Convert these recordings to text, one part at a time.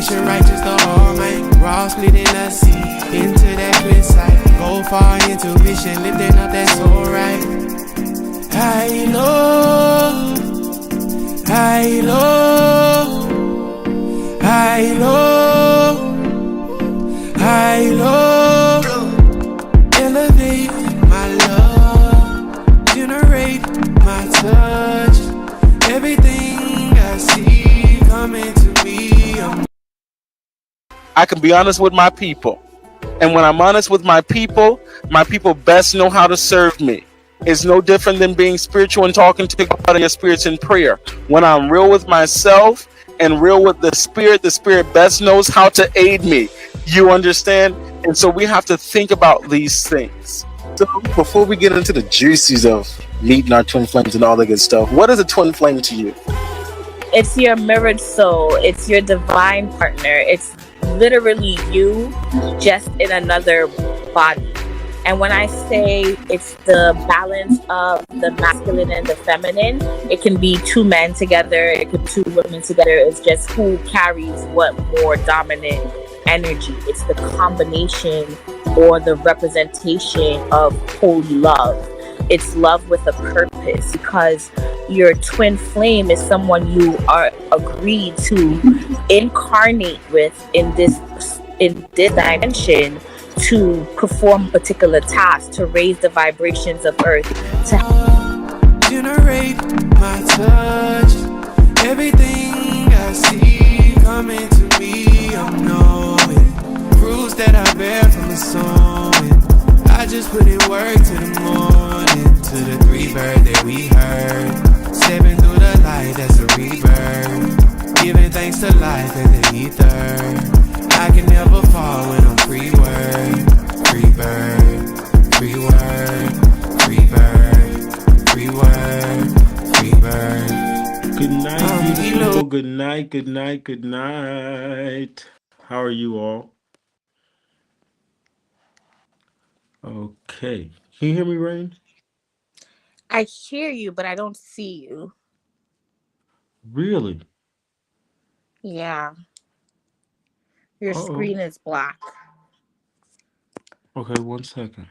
Salvation righteous the Almighty. Raw splitting the sea into that twin side. Go far intuition, lifting up that soul right. High low, high low, high low, high low. Elevate my love, generate my touch. Everything I see coming to me. I can be honest with my people. And when I'm honest with my people best know how to serve me. It's no different than being spiritual and talking to God and your spirits in prayer. When I'm real with myself and real with the spirit best knows how to aid me. You understand? And so we have to think about these things. So before we get into the juices of meeting our twin flames and all the good stuff, what is a twin flame to you? It's your mirrored soul. It's your divine partner. It's literally you, just in another body. And when I say it's the balance of the masculine and the feminine, it can be two men together, it could be two women together. It's just who carries what more dominant energy. It's the combination or the representation of holy love. It's love with a purpose, because your twin flame is someone you are agreed to incarnate with in this dimension to perform a particular task, to raise the vibrations of earth, to generate my touch. Everything I see coming to me, I'm knowing. Fruits that I bear from the sowing. I just put in work to the morning, to the three bird that we heard. Stepping through the light, that's a rebirth. Giving thanks to life and the ether. I can never fall when I'm free word, free bird, free word, free bird, free word, free bird. Good night, beautiful. Good night, good night, good night. How are you all? Okay. Can you hear me, Rain? I hear you, but I don't see you. Really? Yeah. Your screen is black. Okay, 1 second.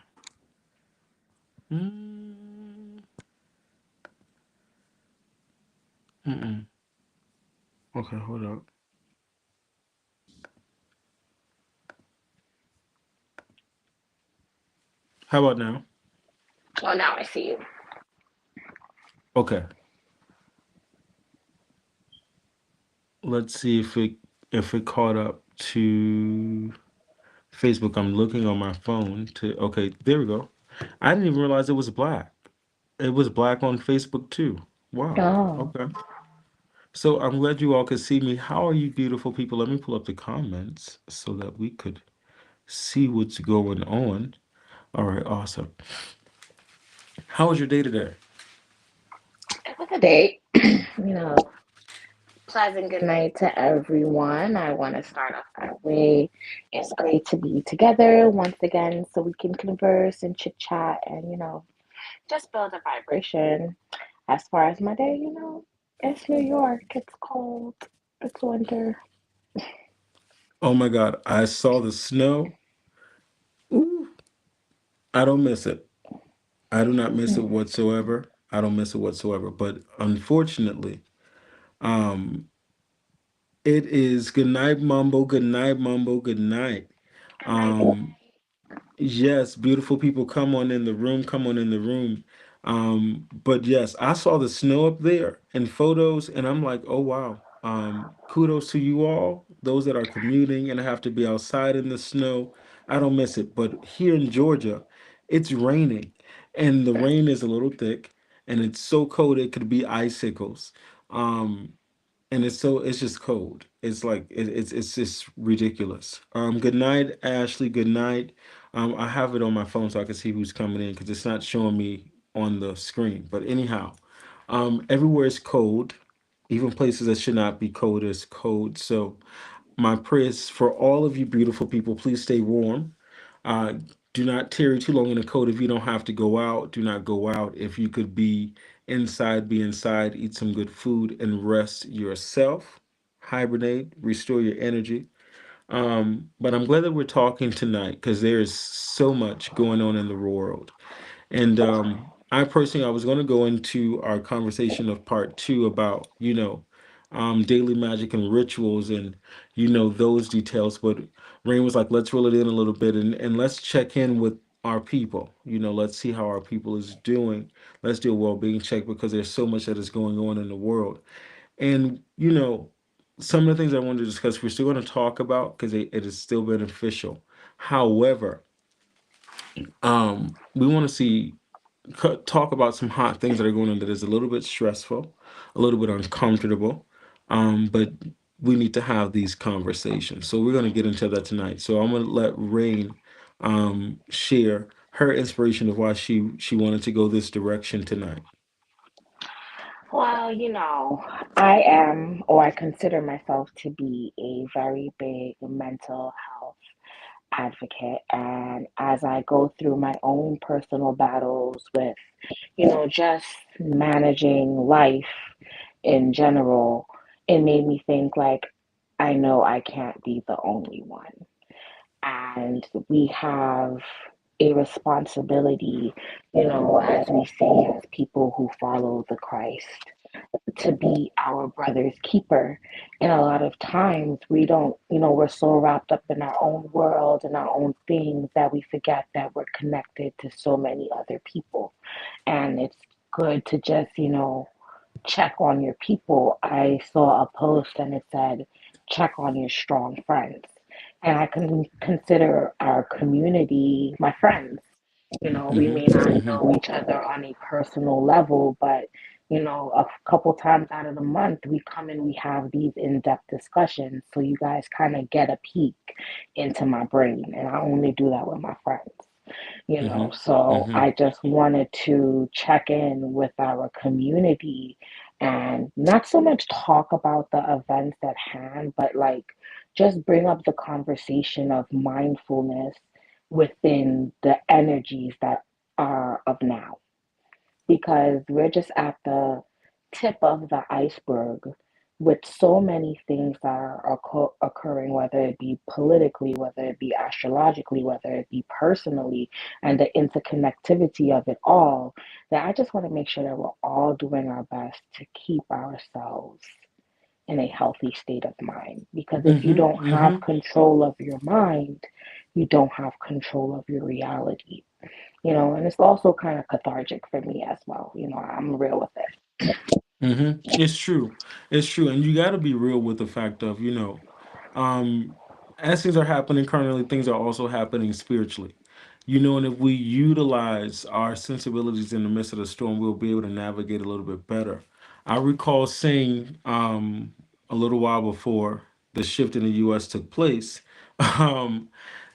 Okay, hold up. How about now? Oh, now I see you. Okay. Let's see if it caught up to Facebook. I'm looking on my phone to. Okay, there we go. I didn't even realize it was black. It was black on Facebook too. Wow. Oh. Okay. So I'm glad you all could see me. How are you, beautiful people? Let me pull up the comments so that we could see what's going on. All right, awesome. How was your day today? It was a day. Pleasant good night to everyone. I want to start off that way. It's great to be together once again so we can converse and chit chat and, just build a vibration. As far as my day, it's New York. It's cold. It's winter. Oh my God, I saw the snow. Ooh, I don't miss it. I do not miss it whatsoever. I don't miss it whatsoever. But unfortunately, um, it is good night, Mumbo. Good night, Mumbo. Good night. Um, yes, beautiful people, come on in the room. Come on in the room. But yes, I saw the snow up there in photos, and I'm like, oh wow. Kudos to you all, those that are commuting and have to be outside in the snow. I don't miss it. But here in Georgia, it's raining, and the rain is a little thick, and it's so cold it could be icicles. Um, and it's just cold. It's like it's just ridiculous. Good night, Ashley. Good night. I have it on my phone so I can see who's coming in because it's not showing me on the screen. But anyhow, everywhere is cold. Even places that should not be cold is cold. So my prayers for all of you beautiful people, please stay warm. Uh, do not tarry too long in the cold. If you don't have to go out, do not go out. If you could be inside, eat some good food, and rest yourself. hibernate, restore your energy. But I'm glad that we're talking tonight because there's so much going on in the world. And I personally, I was going to go into our conversation of part two about, daily magic and rituals and, those details. But Rain was like, let's roll it in a little bit and let's check in with our people. Let's see how our people is doing. Let's do a well-being check because there's so much that is going on in the world. And, some of the things I wanted to discuss, we're still going to talk about because it is still beneficial. However, we want to talk about some hot things that are going on that is a little bit stressful, a little bit uncomfortable, but we need to have these conversations. So we're going to get into that tonight. So I'm going to let Rain share her inspiration of why she wanted to go this direction tonight. Well, I am, or I consider myself to be a very big mental health advocate. And as I go through my own personal battles with, just managing life in general, it made me think like, I know I can't be the only one. And we have a responsibility, as we say, as people who follow the Christ, to be our brother's keeper. And a lot of times we don't, we're so wrapped up in our own world and our own things that we forget that we're connected to so many other people. And it's good to just, check on your people. I saw a post and it said, check on your strong friends. And I can consider our community my friends. We Mm-hmm. may not Mm-hmm. know each other on a personal level, but a couple times out of the month, we come and we have these in-depth discussions. So you guys kind of get a peek into my brain. And I only do that with my friends. Mm-hmm. So Mm-hmm. I just wanted to check in with our community and not so much talk about the events at hand, but like just bring up the conversation of mindfulness within the energies that are of now, because we're just at the tip of the iceberg with so many things that are occurring, whether it be politically, whether it be astrologically, whether it be personally, and the interconnectivity of it all, that I just want to make sure that we're all doing our best to keep ourselves in a healthy state of mind. Because if you don't Mm-hmm. Mm-hmm. have control of your mind, you don't have control of your reality. And it's also kind of cathartic for me as well. I'm real with it. It's true. It's true. And you got to be real with the fact of, um, as things are happening currently, things are also happening spiritually. And if we utilize our sensibilities in the midst of the storm, we'll be able to navigate a little bit better. I recall saying a little while before the shift in the US took place, um,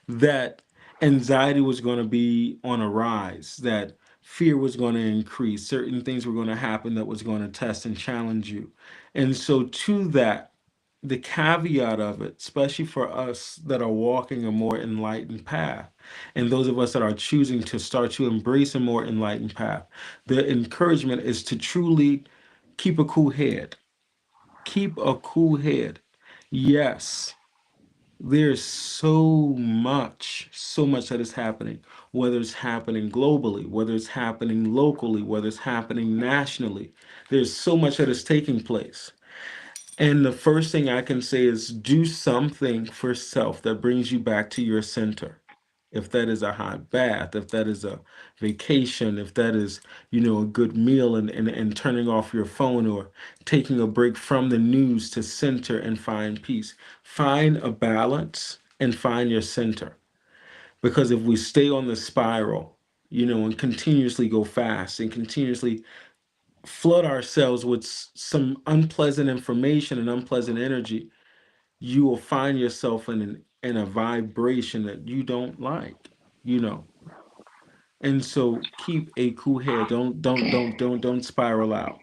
that anxiety was going to be on a rise, that fear was going to increase, certain things were going to happen that was going to test and challenge you. And so, to that, the caveat of it, especially for us that are walking a more enlightened path, and those of us that are choosing to start to embrace a more enlightened path, the encouragement is to truly keep a cool head. Keep a cool head. Yes, there's so much that is happening, whether it's happening globally, whether it's happening locally, whether it's happening nationally. There's so much that is taking place. And the first thing I can say is do something for self that brings you back to your center. If that is a hot bath, if that is a vacation, if that is, a good meal and turning off your phone or taking a break from the news to center and find peace. Find a balance and find your center. Because if we stay on the spiral, and continuously go fast and continuously flood ourselves with some unpleasant information and unpleasant energy, you will find yourself in a vibration that you don't like, you know. And so keep a cool head. Don't spiral out.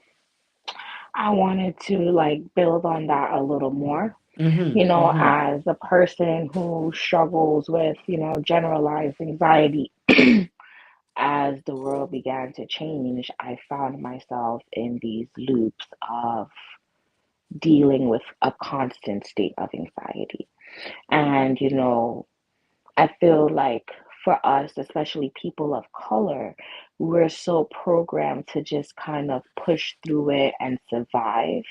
I wanted to like build on that a little more. Mm-hmm. Mm-hmm. As a person who struggles with, generalized anxiety, as the world began to change, I found myself in these loops of dealing with a constant state of anxiety. And, I feel like for us, especially people of color, we're so programmed to just kind of push through it and survive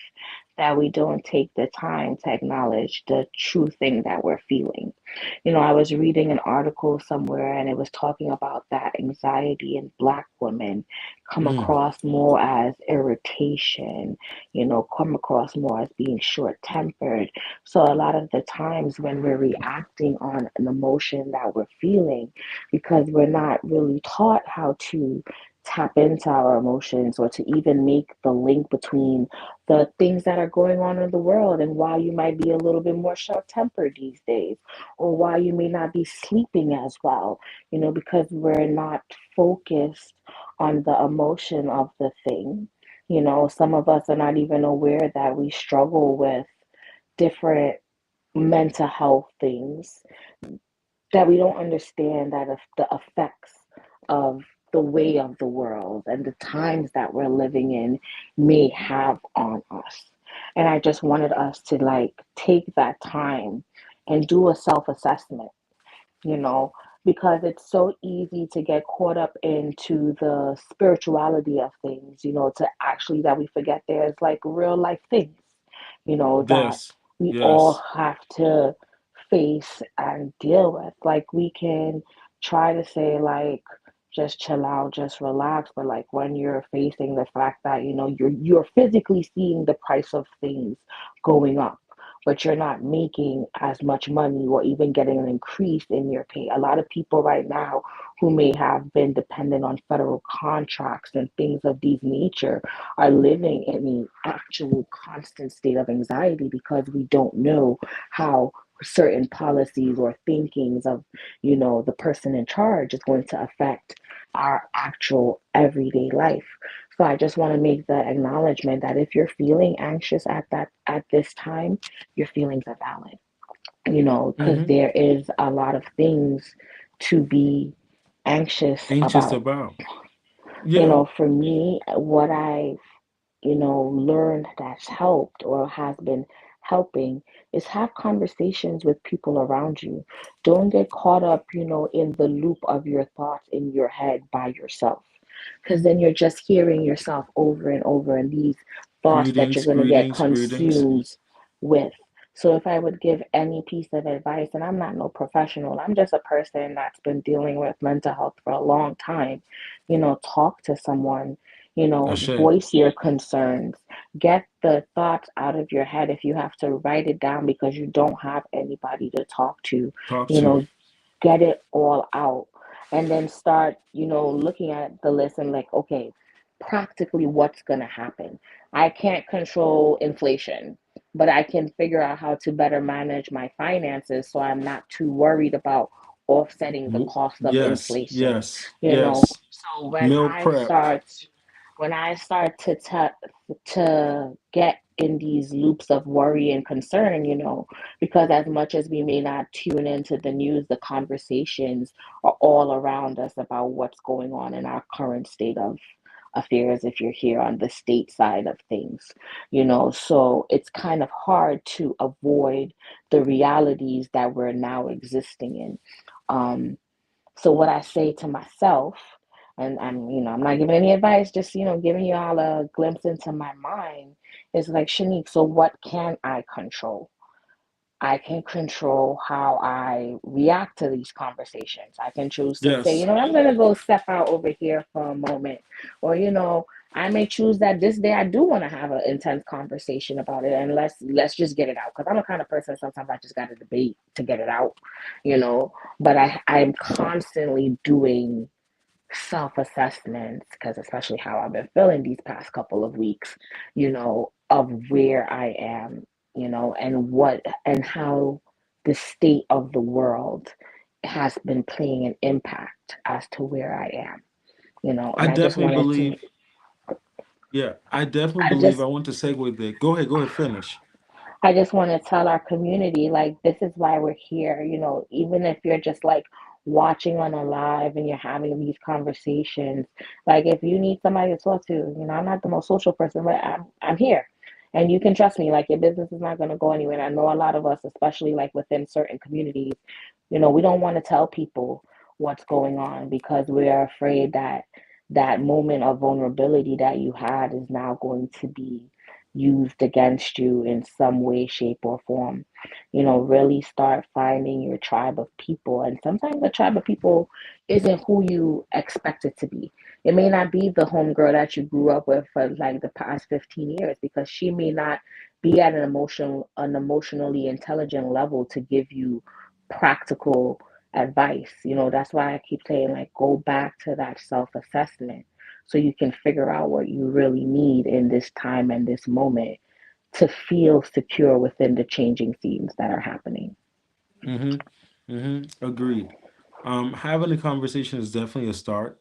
that we don't take the time to acknowledge the true thing that we're feeling. I was reading an article somewhere and it was talking about that anxiety in Black women come Mm. across more as irritation, come across more as being short tempered. So a lot of the times when we're reacting on an emotion that we're feeling, because we're not really taught how to tap into our emotions or to even make the link between the things that are going on in the world and why you might be a little bit more short tempered these days or why you may not be sleeping as well, because we're not focused on the emotion of the thing. Some of us are not even aware that we struggle with different mental health things, that we don't understand that if the effects of the way of the world and the times that we're living in may have on us. And I just wanted us to like take that time and do a self-assessment, you know, because it's so easy to get caught up into the spirituality of things, to actually that we forget there's like real life things, that Yes. we all Yes. have to face and deal with. Like we can try to say like just chill out, just relax, but like when you're facing the fact that you're physically seeing the price of things going up, but you're not making as much money or even getting an increase in your pay. A lot of people right now who may have been dependent on federal contracts and things of these nature are living in an actual constant state of anxiety because we don't know how certain policies or thinkings of the person in charge is going to affect our actual everyday life. So I just want to make the acknowledgement that if you're feeling anxious at this time, your feelings are valid, because Hmm. there is a lot of things to be anxious Anxious about. about. Yeah. For me, what I learned that's helped or has been helping is have conversations with people around you. Don't get caught up, in the loop of your thoughts in your head by yourself. Because then you're just hearing yourself over and over, and these thoughts that you're Greetings, going to get greetings, greetings. consumed with. So, if I would give any piece of advice, and I'm not no professional, I'm just a person that's been dealing with mental health for a long time, talk to someone, Ashe. voice your concerns, get the thoughts out of your head. If you have to write it down because you don't have anybody to talk to, Talk you to. know, get it all out and then start, looking at the list and like, okay, practically what's going to happen. I can't control inflation, but I can figure out how to better manage my finances so I'm not too worried about offsetting the cost of Yes, inflation, yes, you know. yes. So Meal prep. when I start to get in these loops of worry and concern, because as much as we may not tune into the news, the conversations are all around us about what's going on in our current state of affairs if you're here on the state side of things, so it's kind of hard to avoid the realities that we're now existing in. So what I say to myself, and I'm not giving any advice, just giving you all a glimpse into my mind, is like, Shanique, so what can I control? I can control how I react to these conversations. I can choose to say, Yes. I'm gonna go step out over here for a moment. Or, I may choose that this day I do want to have an intense conversation about it and let's just get it out. Because I'm a kind of person sometimes I just gotta debate to get it out, you know. But I'm constantly doing self-assessments because especially how I've been feeling these past couple of weeks, of where I am, and what and how the state of the world has been playing an impact as to where I am, I and definitely believe, yeah, I definitely I believe I just want to segue there. Go ahead, finish. I just want to tell our community, like, this is why we're here. Even if you're just like watching on a live and you're having these conversations, like, if you need somebody to talk to, I'm not the most social person, but I'm here. And you can trust me, like your business is not going to go anywhere. And I know a lot of us, especially like within certain communities, we don't want to tell people what's going on because we are afraid that that moment of vulnerability that you had is now going to be used against you in some way, shape, or form. Really start finding your tribe of people. And sometimes the tribe of people isn't who you expect it to be. It may not be the homegirl that you grew up with for like the past 15 years because she may not be at an emotionally intelligent level to give you practical advice. That's why I keep saying, like, go back to that self assessment so you can figure out what you really need in this time and this moment to feel secure within the changing scenes that are happening. Mm-hmm. Mm-hmm. Agreed. Having a conversation is definitely a start.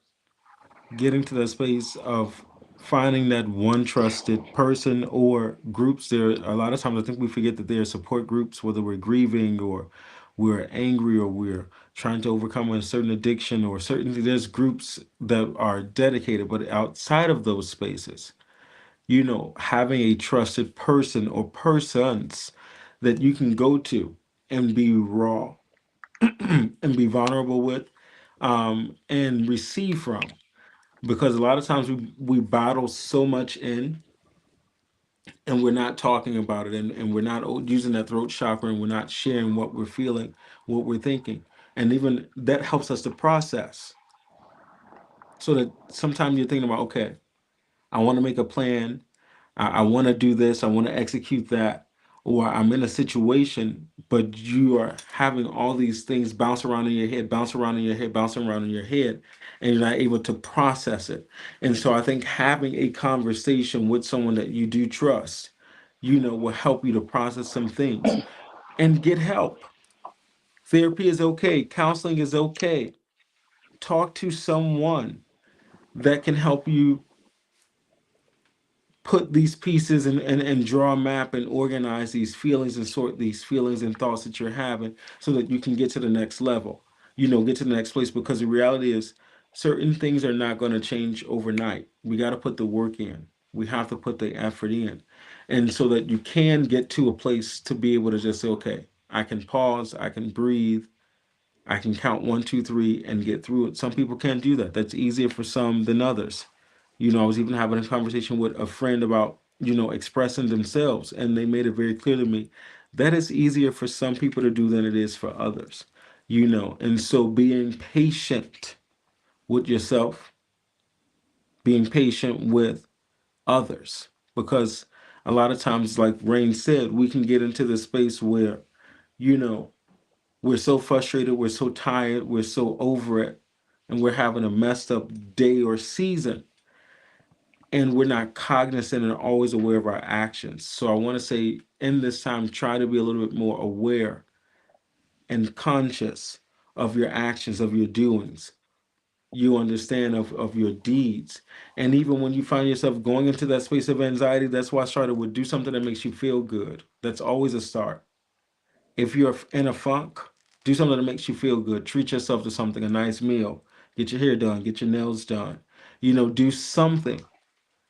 Getting to that space of finding that one trusted person or groups. There, a lot of times I think we forget that there are support groups, whether we're grieving or we're angry or we're trying to overcome a certain addiction or certainly there's groups that are dedicated. But outside of those spaces, having a trusted person or persons that you can go to and be raw and be vulnerable with, and receive from, because a lot of times we bottle so much in and we're not talking about it, and we're not using that throat chakra, and we're not sharing what we're feeling, what we're thinking, and even that helps us to process, so that sometimes you're thinking about, okay, I want to make a plan. I want to do this. I want to execute that. Or I'm in a situation, but you are having all these things bounce around in your head, bounce around in your head, bouncing around in your head, and you're not able to process it. And so I think having a conversation with someone that you do trust, will help you to process some things and get help. Therapy is okay. Counseling is okay. Talk to someone that can help you put these pieces and draw a map and organize these feelings and sort these feelings and thoughts that you're having so that you can get to the next level, get to the next place, because the reality is certain things are not going to change overnight. We got to put the work in. We have to put the effort in. And so that you can get to a place to be able to just say, okay, I can pause, I can breathe, I can count one, two, three, and get through it. Some people can't do that. That's easier for some than others. I was even having a conversation with a friend about, expressing themselves, and they made it very clear to me that it's easier for some people to do than it is for others, And so being patient with yourself, being patient with others, because a lot of times, like Rain said, we can get into the space where, you know, we're so frustrated, we're so tired, we're so over it, and we're having a messed up day or season, and we're not cognizant and always aware of our actions. So I want to say in this time, try to be a little bit more aware and conscious of your actions, of your doings. You understand of your deeds. And even when you find yourself going into that space of anxiety, that's why I started with do something that makes you feel good. That's always a start. If you're in a funk, do something that makes you feel good. Treat yourself to something, a nice meal. Get your hair done, get your nails done. Do something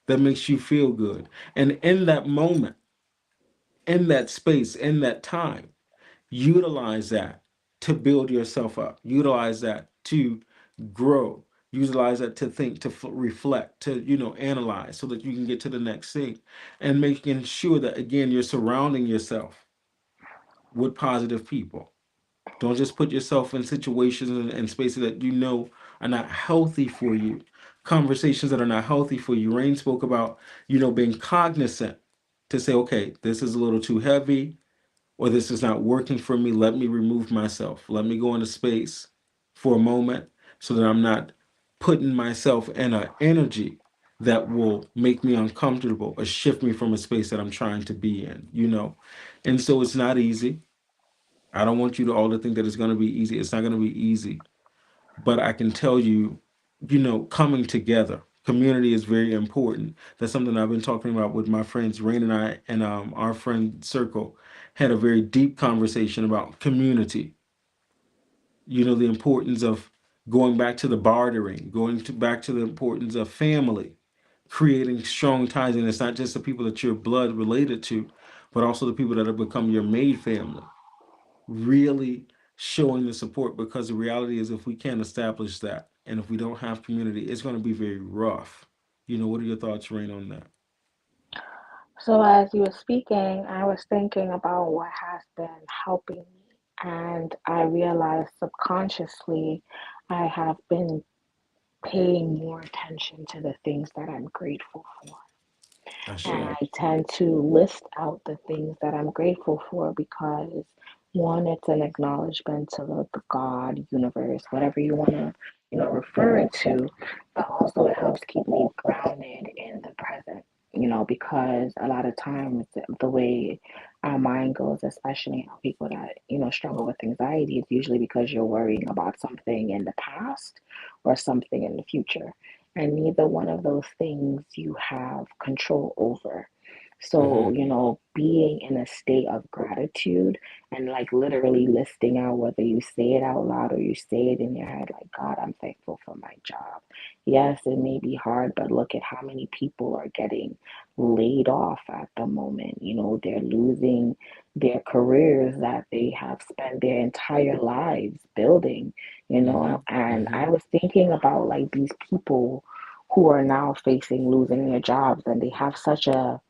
that makes you feel good. And in that moment, in that space, in that time, utilize that to build yourself up. Utilize that to grow. Utilize that to think, to reflect, to analyze, so that you can get to the next thing. And making sure that, again, you're surrounding yourself with positive people. Don't just put yourself in situations and spaces that are not healthy for you. Conversations that are not healthy for you. Rain spoke about, being cognizant to say, okay, this is a little too heavy, or this is not working for me. Let me remove myself. Let me go into space for a moment so that I'm not putting myself in an energy that will make me uncomfortable or shift me from a space that I'm trying to be in. And so it's not easy. I don't want you to all to think that it's going to be easy. It's not going to be easy. But I can tell you, coming together, community is very important. That's something I've been talking about with my friends. Rain and I and our friend circle had a very deep conversation about community. The importance of going back to the bartering, back to the importance of family, creating strong ties, and it's not just the people that you're blood related to, but also the people that have become your maid family. Really showing the support, because the reality is, if we can't establish that, and if we don't have community, it's going to be very rough. What are your thoughts, Rain, on that? So, as you were speaking, I was thinking about what has been helping me, and I realized subconsciously I have been paying more attention to the things that I'm grateful for. I And say. I tend to list out the things that I'm grateful for because one, it's an acknowledgement to the God, universe, whatever you want to, refer it to, but also it helps keep me grounded in the present. Because a lot of times the way our mind goes, especially people that, struggle with anxiety, it's usually because you're worrying about something in the past or something in the future. And neither one of those things you have control over. So, Mm-hmm. being in a state of gratitude and like literally listing out, whether you say it out loud or you say it in your head, like, God, I'm thankful for my job. Yes, it may be hard, but look at how many people are getting laid off at the moment. They're losing their careers that they have spent their entire lives building, Mm-hmm. and Mm-hmm. I was thinking about like these people who are now facing losing their jobs and they have such a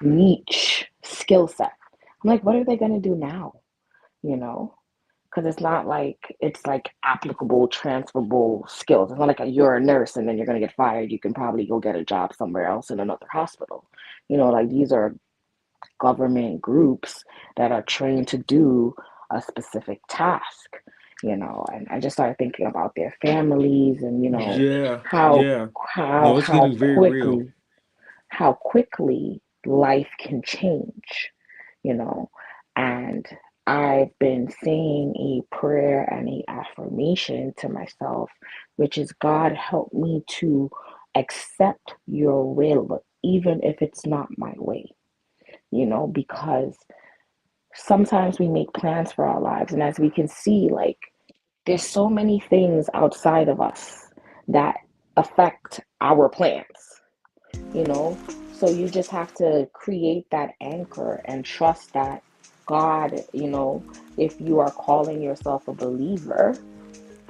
niche skill set. I'm like, what are they going to do now? You know? Because it's not like it's like applicable, transferable skills. It's not like you're a nurse and then you're going to get fired. You can probably go get a job somewhere else in another hospital. Like these are government groups that are trained to do a specific task. And I just started thinking about their families and Yeah. how Yeah. how No, it's how getting very real. quickly how quickly life can change, you know. And I've been saying a prayer and a affirmation to myself, which is, God, help me to accept your will, even if it's not my way, because sometimes we make plans for our lives. And as we can see, like, there's so many things outside of us that affect our plans, you know? So you just have to create that anchor and trust that God, if you are calling yourself a believer,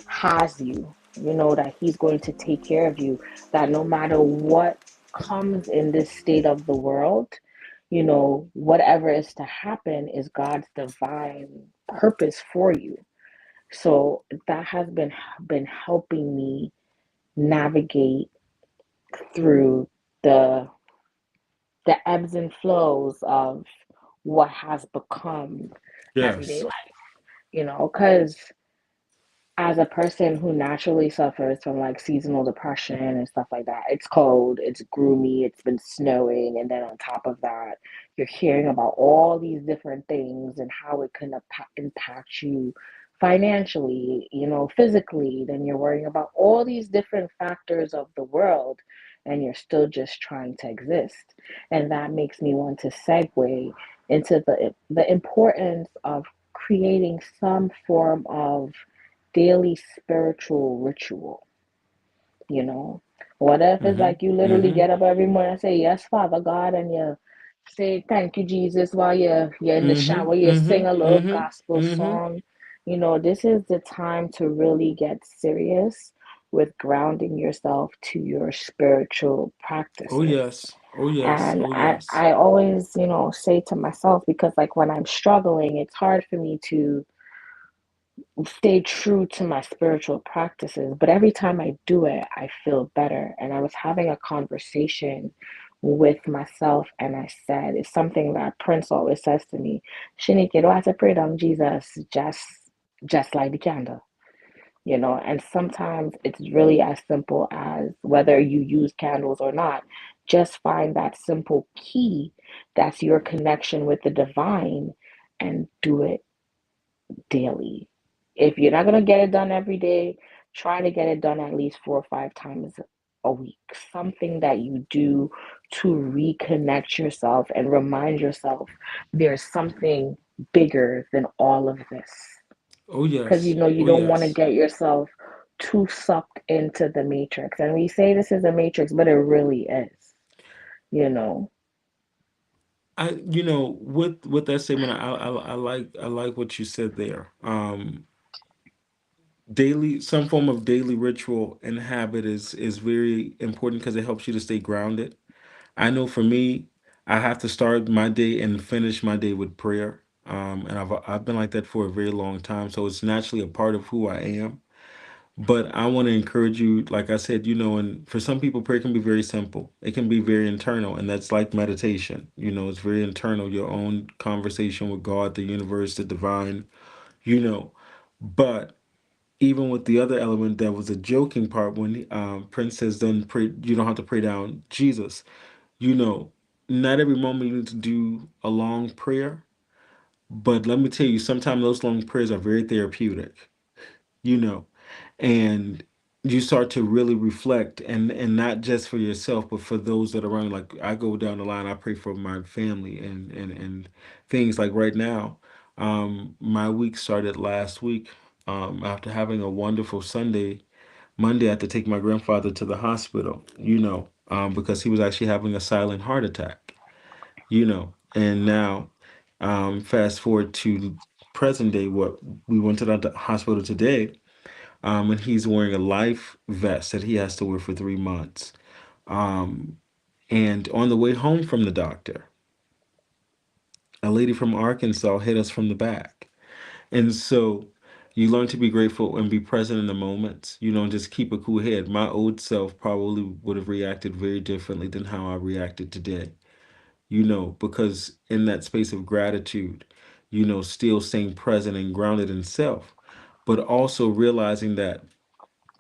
has you, that He's going to take care of you, that no matter what comes in this state of the world, whatever is to happen is God's divine purpose for you. So that has been helping me navigate through the the ebbs and flows of what has become everyday Yes. life, because as a person who naturally suffers from like seasonal depression and stuff like that, it's cold, it's gloomy, it's been snowing, and then on top of that, you're hearing about all these different things and how it can impact you financially, physically. Then you're worrying about all these different factors of the world, and you're still just trying to exist. And that makes me want to segue into the importance of creating some form of daily spiritual ritual, you know? What if it's Mm-hmm. like you literally Mm-hmm. get up every morning and say, Yes, Father God, and you say, Thank you, Jesus, while you're in the Mm-hmm. shower, you sing a Mm-hmm. little Mm-hmm. gospel Mm-hmm. song. This is the time to really get serious with grounding yourself to your spiritual Oh practices. yes. Oh yes. And Oh I, yes. I always, say to myself, because like when I'm struggling, it's hard for me to stay true to my spiritual practices, but every time I do it, I feel better. And I was having a conversation with myself, and I said, it's something that Prince always says to me, Shinike, do I say pray down Jesus just like the candle, and sometimes it's really as simple as whether you use candles or not, just find that simple key that's your connection with the divine and do it daily. If you're not going to get it done every day, try to get it done at least 4 or 5 times a week. Something that you do to reconnect yourself and remind yourself there's something bigger than all of this. Oh Because yes. you Oh don't want to yes. get yourself too sucked into the matrix. And we say this is a matrix, but it really is, you know. With that statement, I like what you said there. Daily, some form of daily ritual and habit is very important because it helps you to stay grounded. I know for me, I have to start my day and finish my day with prayer. And I've been like that for a very long time, so it's naturally a part of who I am. But I want to encourage you, like I said, and for some people, prayer can be very simple. It can be very internal, and that's like meditation. It's very internal, your own conversation with God, the universe, the divine, you know. But even with the other element, that was a joking part when Prince says, "Don't pray. You don't have to pray down Jesus." You know, not every moment you need to do a long prayer, but let me tell you, sometimes those long prayers are very therapeutic. You know, and you start to really reflect, and not just for yourself but for those that are around. Like, I go down the line, I pray for my family and things. Like right now, my week started last week, after having a wonderful Sunday. Monday I had to take my grandfather to the hospital, because he was actually having a silent heart attack. And now, fast forward to present day, what we went to the hospital today, and he's wearing a life vest that he has to wear for 3 months. Um, and on the way home from the doctor, a lady from Arkansas hit us from the back. And so you learn to be grateful and be present in the moments, and just keep a cool head. My old self probably would have reacted very differently than how I reacted today, because in that space of gratitude, still staying present and grounded in self, but also realizing that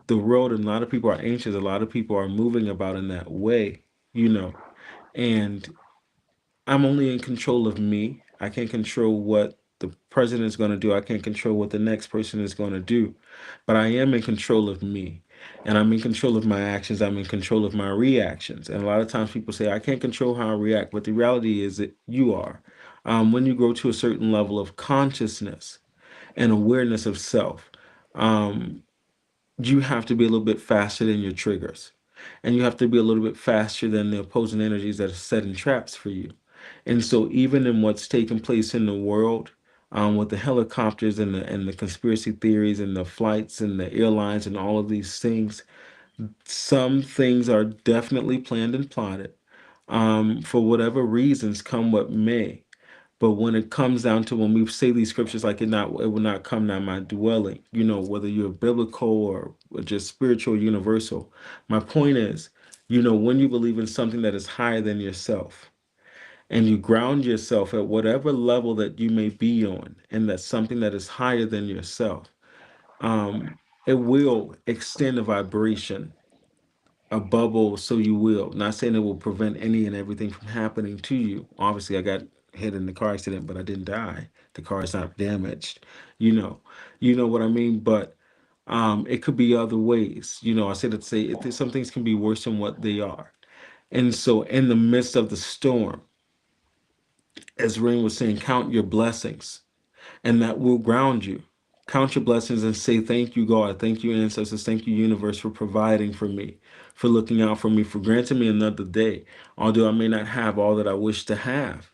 the world, and a lot of people are anxious, a lot of people are moving about in that way, you know and I'm only in control of me. I can't control what the president is going to do. I can't control what the next person is going to do, but I am in control of me, and I'm in control of my actions. I'm in control of my reactions. And a lot of times people say I can't control how I react, but the reality is that you are. When you grow to a certain level of consciousness and awareness of self, um, you have to be a little bit faster than your triggers. And you have to be a little bit faster than the opposing energies that are setting traps for you. And so, even in what's taking place in the world, with the helicopters and the conspiracy theories and the flights and the airlines and all of these things, some things are definitely planned and plotted, for whatever reasons, come what may. But when it comes down to, when we say these scriptures, like it will not come nigh my dwelling, whether you're biblical or just spiritual, universal. My point is, when you believe in something that is higher than yourself, and you ground yourself at whatever level that you may be on, and that's something that is higher than yourself, it will extend a vibration, a bubble, so you will. Not saying it will prevent any and everything from happening to you. Obviously, I got hit in the car accident, but I didn't die. The car is not damaged. You know, you know what I mean. But it could be other ways. I said to say some things can be worse than what they are. And so, in the midst of the storm, as Rain was saying, count your blessings, and that will ground you. Count your blessings and say, thank you, God. Thank you, ancestors. Thank you, universe, for providing for me, for looking out for me, for granting me another day. Although I may not have all that I wish to have,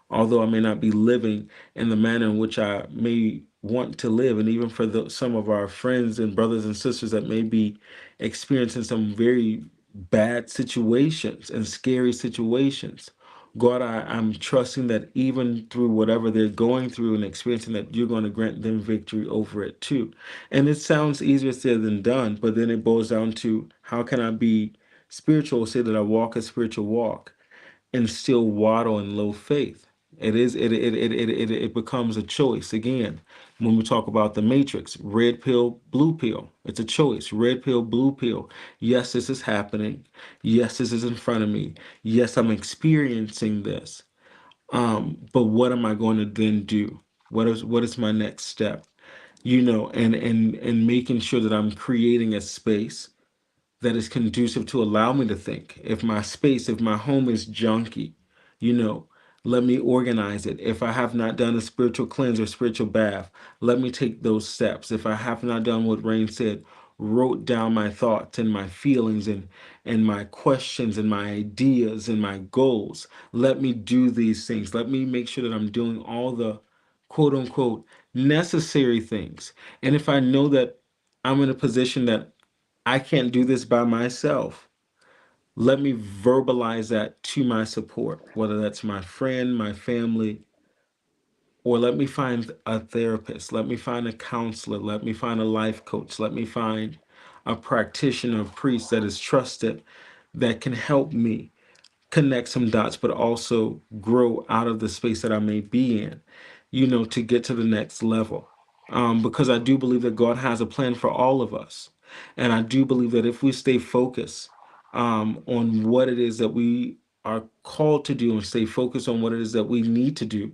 although I may not be living in the manner in which I may want to live, and even for some of our friends and brothers and sisters that may be experiencing some very bad situations and scary situations. God, I'm trusting that even through whatever they're going through and experiencing, that you're going to grant them victory over it too. And it sounds easier said than done, but then it boils down to, how can I be spiritual, say that I walk a spiritual walk, and still waddle in low faith? It becomes a choice again. When we talk about the matrix, red pill, blue pill, it's a choice. Red pill, blue pill. Yes, this is happening. Yes, this is in front of me. Yes, I'm experiencing this. But what am I going to then do? What is my next step? And making sure that I'm creating a space that is conducive to allow me to think. If my home is junky, you know, let me organize it. If I have not done a spiritual cleanse or spiritual bath, let me take those steps. If I have not done what Rain said, wrote down my thoughts and my feelings and my questions and my ideas and my goals. Let me do these things. Let me make sure that I'm doing all the quote unquote necessary things. And if I know that I'm in a position that I can't do this by myself, let me verbalize that to my support, whether that's my friend, my family, or let me find a therapist, let me find a counselor, let me find a life coach, let me find a practitioner, a priest that is trusted that can help me connect some dots, but also grow out of the space that I may be in, to get to the next level. Because I do believe that God has a plan for all of us. And I do believe that if we stay focused on what it is that we are called to do and stay focused on what it is that we need to do,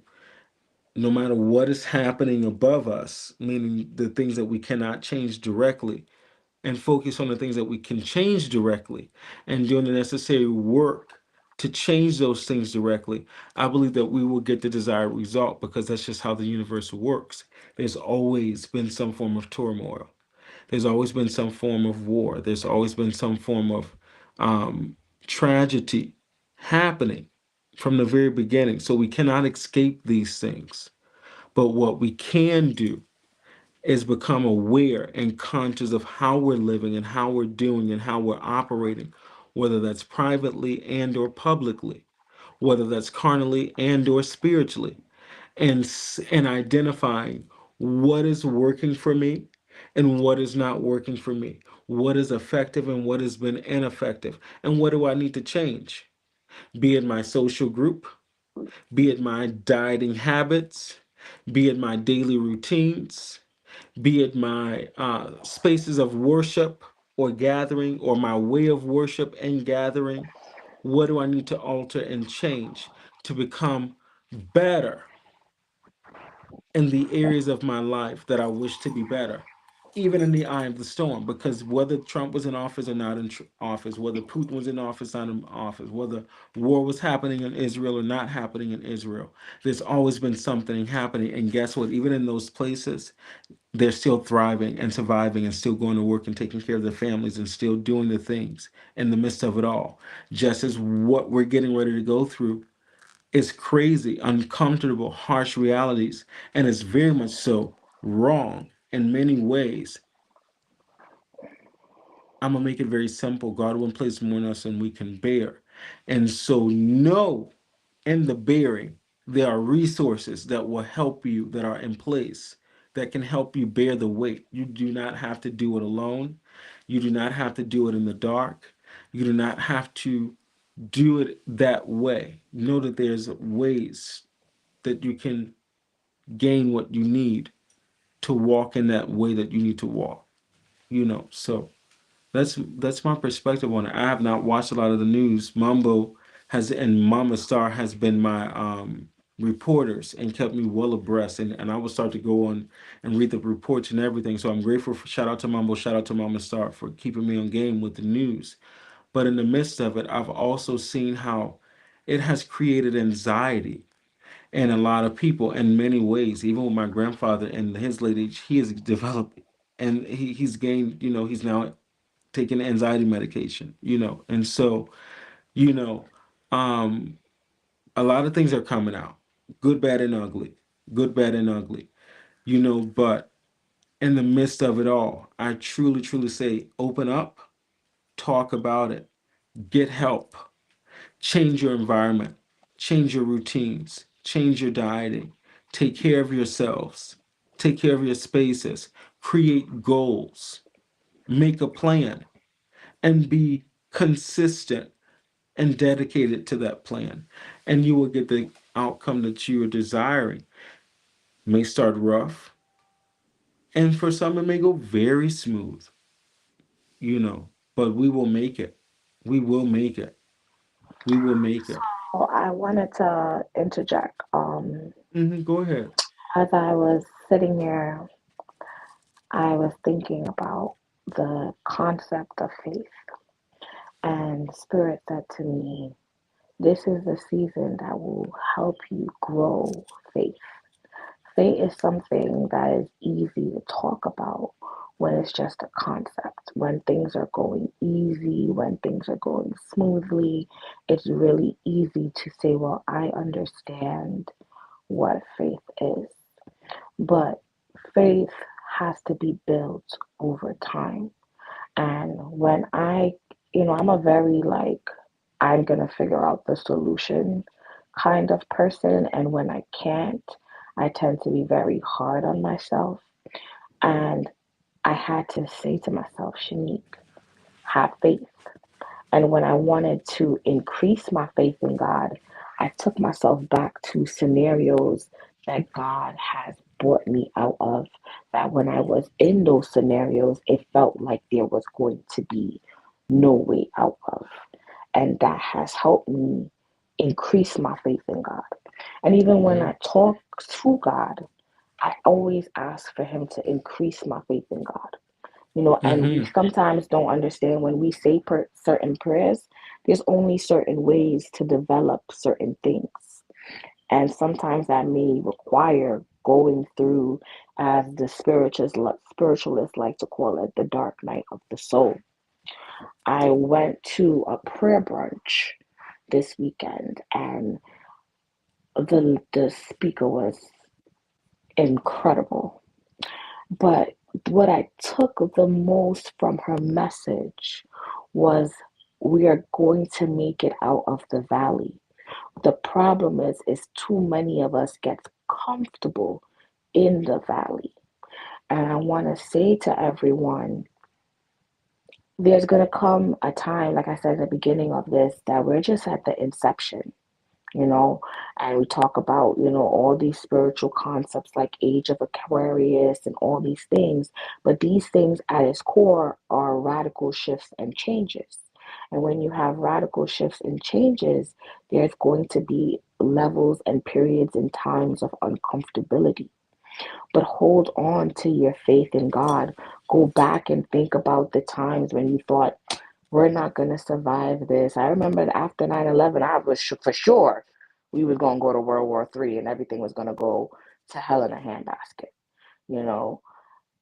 no matter what is happening above us, meaning the things that we cannot change directly, and focus on the things that we can change directly and doing the necessary work to change those things directly, I believe that we will get the desired result, because that's just how the universe works. There's always been some form of turmoil. There's always been some form of war. There's always been some form of tragedy happening from the very beginning. So we cannot escape these things. But what we can do is become aware and conscious of how we're living and how we're doing and how we're operating, whether that's privately and or publicly, whether that's carnally and or spiritually, and identifying what is working for me and what is not working for me, what is effective and what has been ineffective, and what do I need to change, be it my social group, be it my dieting habits, be it my daily routines, be it my spaces of worship or gathering, or my way of worship and gathering. What do I need to alter and change to become better in the areas of my life that I wish to be better, even in the eye of the storm? Because whether Trump was in office or not in office, whether Putin was in office or not in office, whether war was happening in Israel or not happening in Israel, there's always been something happening. And guess what? Even in those places, they're still thriving and surviving and still going to work and taking care of their families and still doing the things in the midst of it all. Just as what we're getting ready to go through is crazy, uncomfortable, harsh realities, and it's very much so wrong in many ways. I'm gonna make it very simple. God won't place more on us than we can bear. And so know in the bearing, there are resources that will help you, that are in place, that can help you bear the weight. You do not have to do it alone. You do not have to do it in the dark. You do not have to do it that way. Know that there's ways that you can gain what you need to walk in that way that you need to walk. So that's my perspective on it. I have not watched a lot of the news. Mambo has and Mama Star has been my reporters and kept me well abreast. And I will start to go on and read the reports and everything. So I'm grateful for, shout out to Mambo, shout out to Mama Star for keeping me on game with the news. But in the midst of it, I've also seen how it has created anxiety in a lot of people in many ways. Even with my grandfather in his late age, he has developed and he's gained, he's now taking anxiety medication, and so, you know, um, a lot of things are coming out, good, bad, and ugly, good, bad, and ugly, but in the midst of it all, I truly, truly say, open up, talk about it, get help, change your environment, change your routines, change your dieting, take care of yourselves, take care of your spaces, create goals, make a plan, and be consistent and dedicated to that plan. And you will get the outcome that you are desiring. It may start rough, and for some, it may go very smooth, but we will make it. We will make it. We will make it. So I wanted to interject. Go ahead. As I was sitting there, I was thinking about the concept of faith, and Spirit said to me, this is the season that will help you grow faith. Faith is something that is easy to talk about when it's just a concept. When things are going easy, when things are going smoothly, it's really easy to say, well, I understand what faith is. But faith has to be built over time. And when I'm a very like, I'm going to figure out the solution kind of person. And when I can't, I tend to be very hard on myself. And I had to say to myself, Shanique, have faith. And when I wanted to increase my faith in God, I took myself back to scenarios that God has brought me out of. That when I was in those scenarios, it felt like there was going to be no way out of. And that has helped me increase my faith in God. And even when Mm-hmm. I talk to God, I always ask for Him to increase my faith in God. And we Mm-hmm. sometimes don't understand when we say certain prayers, there's only certain ways to develop certain things. And sometimes that may require going through, as the spiritualists like to call it, the dark night of the soul. I went to a prayer brunch this weekend, and the speaker was incredible. But what I took the most from her message was, we are going to make it out of the valley. The problem is too many of us get comfortable in the valley. And I want to say to everyone, there's going to come a time, like I said at the beginning of this, that we're just at the inception, you know, and we talk about, all these spiritual concepts like Age of Aquarius and all these things, but these things at its core are radical shifts and changes. And when you have radical shifts and changes, there's going to be levels and periods and times of uncomfortability. But hold on to your faith in God. Go back and think about the times when you thought, we're not going to survive this. I remember after 9/11, I was for sure we was going to go to World War III and everything was going to go to hell in a handbasket. You know,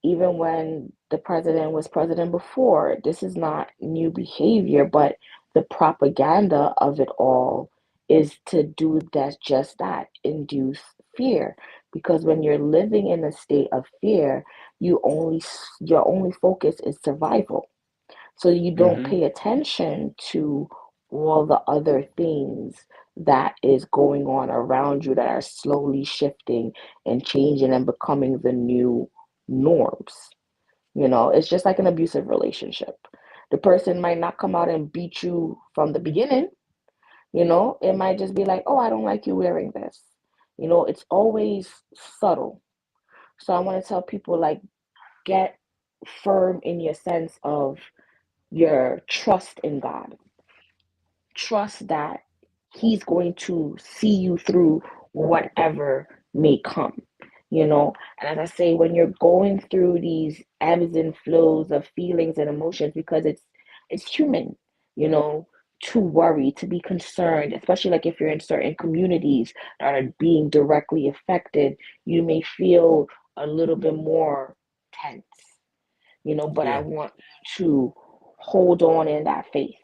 even when the president was president before, this is not new behavior, but the propaganda of it all is to do that, just that, induce fear. Because when you're living in a state of fear, your only focus is survival. So you don't Mm-hmm. pay attention to all the other things that is going on around you that are slowly shifting and changing and becoming the new norms. It's just like an abusive relationship. The person might not come out and beat you from the beginning. It might just be like, oh, I don't like you wearing this. It's always subtle. So I want to tell people, like, get firm in your sense of your trust in God. Trust that He's going to see you through whatever may come, And as I say, when you're going through these ebbs and flows of feelings and emotions, because it's human, you know, to worry, to be concerned, especially like if you're in certain communities that are being directly affected, you may feel a little bit more tense, but I Yeah. want you to hold on in that faith.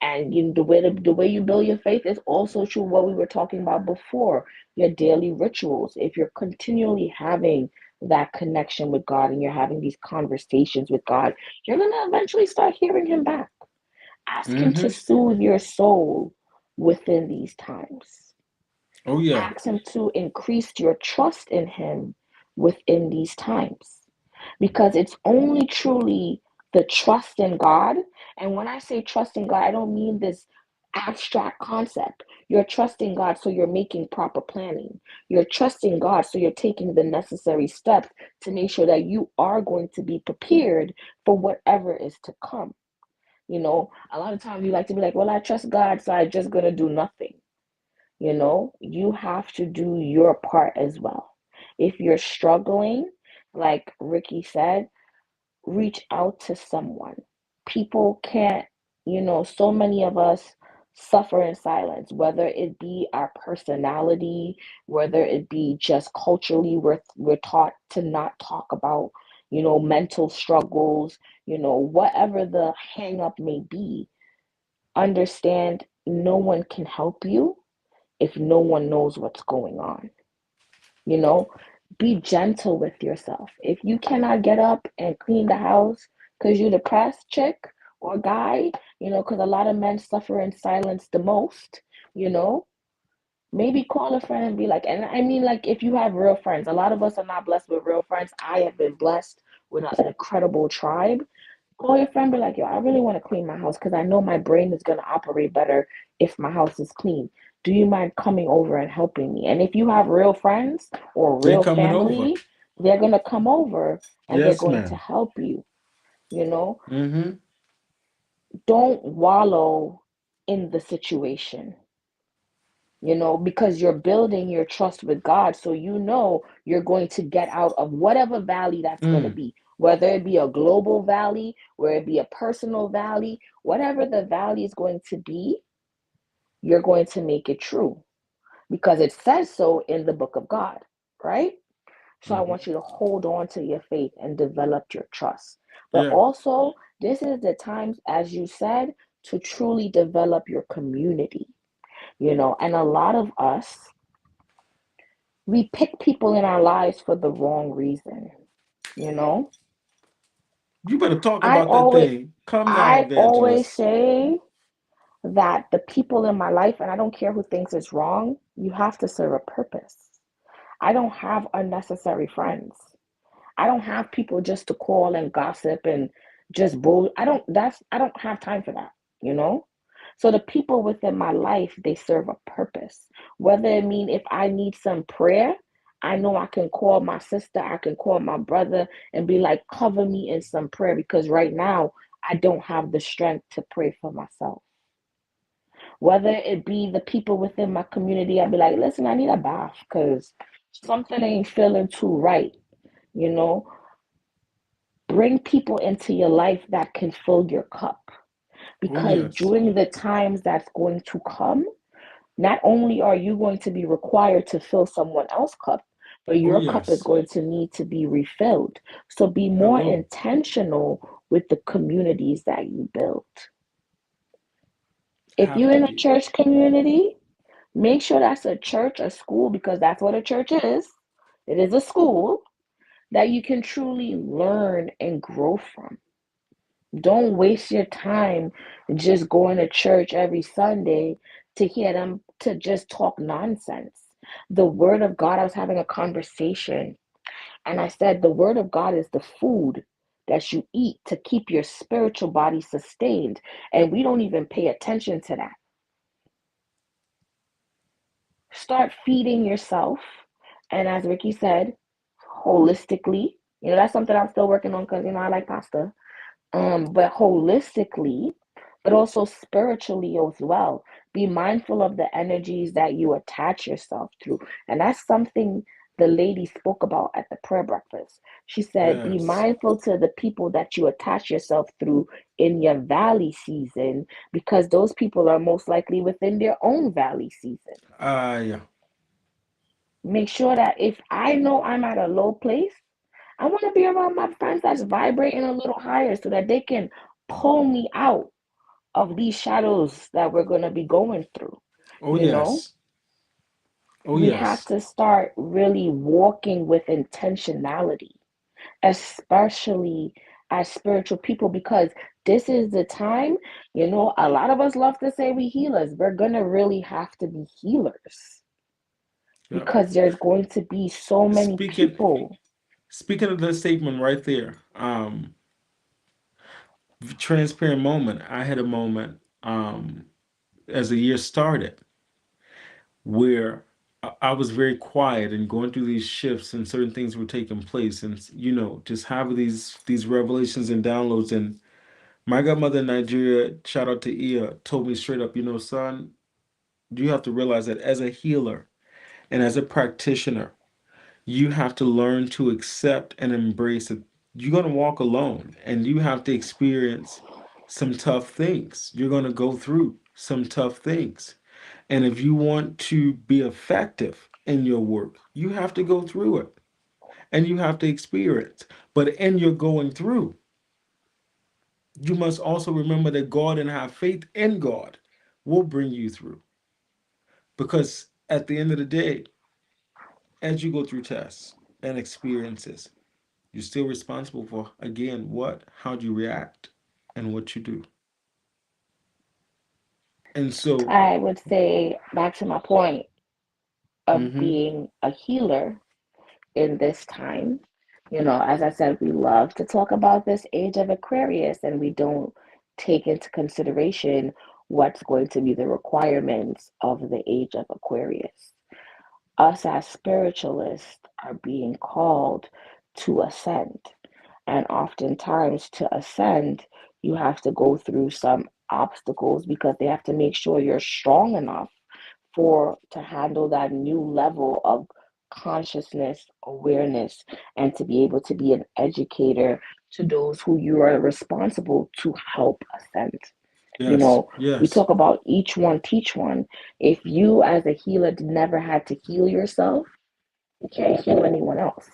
And the way you build your faith is also through what we were talking about before, your daily rituals. If you're continually having that connection with God and you're having these conversations with God, you're gonna eventually start hearing Him back. Ask Him to Mm-hmm. soothe your soul within these times. Oh yeah. Ask Him to increase your trust in Him within these times, because it's only truly the trust in God. And when I say trust in God, I don't mean this abstract concept. You're trusting God, so you're making proper planning. You're trusting God, so you're taking the necessary steps to make sure that you are going to be prepared for whatever is to come. A lot of times you like to be like, well, I trust God, so I'm just going to do nothing. You have to do your part as well. If you're struggling, like Ricky said, reach out to someone. People can't, so many of us suffer in silence, whether it be our personality, whether it be just culturally, we're taught to not talk about, mental struggles, whatever the hang up may be. Understand no one can help you if no one knows what's going on. You know, be gentle with yourself. If you cannot get up and clean the house because you're depressed, chick or guy, because a lot of men suffer in silence the most, you know, maybe call a friend and be like, and I mean, like, if you have real friends, a lot of us are not blessed with real friends. I have been blessed with an incredible tribe. Call your friend, be like, yo, I really want to clean my house because I know my brain is going to operate better if my house is clean. Do you mind coming over and helping me? And if you have real friends or They real coming over. family, they're going to come over and they're Yes, going to ma'am. help you. You know, Mm-hmm. don't wallow in the situation, because you're building your trust with God. So you're going to get out of whatever valley that's going to Mm. be, whether it be a global valley, whether it be a personal valley, whatever the valley is going to be, you're going to make it true because it says so in the book of God, right? So I Mm-hmm. want you to hold on to your faith and develop your trust. But Yeah. also, this is the times, as you said, to truly develop your community, and a lot of us, we pick people in our lives for the wrong reason, you know? You better talk I about that always thing. Come now, I always evangelist. say that the people in my life, and I don't care who thinks it's wrong, you have to serve a purpose. I don't have unnecessary friends. I don't have people just to call and gossip and just bull. I don't have time for that, you know? So the people within my life, they serve a purpose. Whether it mean if I need some prayer, I know I can call my sister, I can call my brother and be like, cover me in some prayer because right now I don't have the strength to pray for myself. Whether it be the people within my community, I'd be like, listen, I need a bath because something ain't feeling too right, you know? Bring people into your life that can fill your cup Oh because yes. during the times that's going to come, not only are you going to be required to fill someone else's cup, but Oh your cup is yes. going to need to be refilled. So be more Hello. intentional with the communities that you build. If Have you're to in a be. church community, make sure that's a church, a school, because that's what a church is. It is a school that you can truly learn and grow from. Don't waste your time just going to church every Sunday to hear them to just talk nonsense. The word of God, I was having a conversation and I said, the word of God is the food that you eat to keep your spiritual body sustained. And we don't even pay attention to that. Start feeding yourself. And as Ricky said, holistically, that's something I'm still working on because, I like pasta. But holistically, but also spiritually as well. Be mindful of the energies that you attach yourself through. And that's something the lady spoke about at the prayer breakfast. She said, be Yes. mindful to the people that you attach yourself through in your valley season, because those people are most likely within their own valley season. Yeah. Make sure that if I know I'm at a low place, I want to be around my friends that's vibrating a little higher so that they can pull me out of these shadows that we're going to be going through. Oh You know, yes. Oh we have yes. to start really walking with intentionality, especially as spiritual people, because this is the time, a lot of us love to say we healers. We're going to really have to be healers Yep. because there's going to be so many Speaking people. speaking of that statement right there, transparent moment. I had a moment as the year started where I was very quiet and going through these shifts and certain things were taking place and just having these revelations and downloads. And my godmother in Nigeria, shout out to Ia, told me straight up, son, you have to realize that as a healer and as a practitioner, you have to learn to accept and embrace it. You're going to walk alone and you have to experience some tough things. You're going to go through some tough things. And if you want to be effective in your work, you have to go through it. and you have to experience. But in your going through, you must also remember that God and have faith in God will bring you through. Because at the end of the day, as you go through tests and experiences, you're still responsible for, again, what, how do you react, and what you do. And so, I would say, back to my point of mm-hmm, being a healer in this time, as I said, we love to talk about this age of Aquarius, and we don't take into consideration what's going to be the requirements of the age of Aquarius. Us as spiritualists are being called to ascend. And oftentimes, to ascend, you have to go through some obstacles because they have to make sure you're strong enough for to handle that new level of consciousness, awareness, and to be able to be an educator to those who you are responsible to help ascend. You yes, know, we yes, talk about each one teach one. If you as a healer never had to heal yourself, you can't heal anyone else,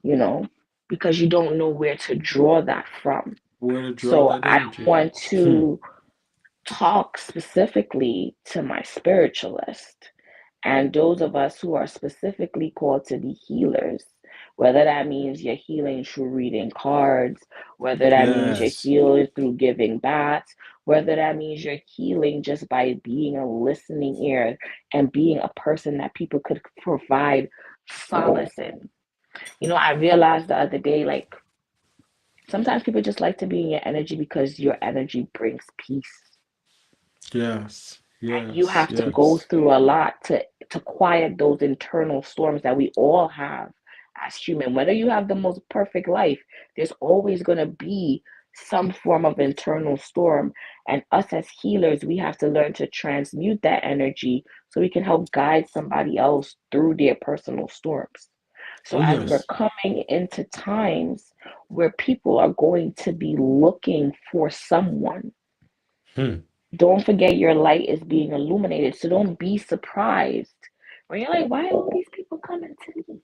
you know, because you don't know where to draw that from. where to draw So that I energy. want Hmm. to talk specifically to my spiritualist and those of us who are specifically called to be healers, whether that means you're healing through reading cards, whether that means you're Yes. healing through giving baths, whether that means you're healing just by being a listening ear and being a person that people could provide solace in. I realized the other day, like, sometimes people just like to be in your energy because your energy brings peace. Yes. You Yes. have to go Yes. through a lot to quiet those internal storms that we all have as human. Whether you have the most perfect life, there's always going to be some form of internal storm. And us as healers, we have to learn to transmute that energy so we can help guide somebody else through their personal storms. So Oh as we're yes. coming into times where people are going to be looking for someone, Hmm. don't forget your light is being illuminated. So don't be surprised when you're like, why are all these people coming to me?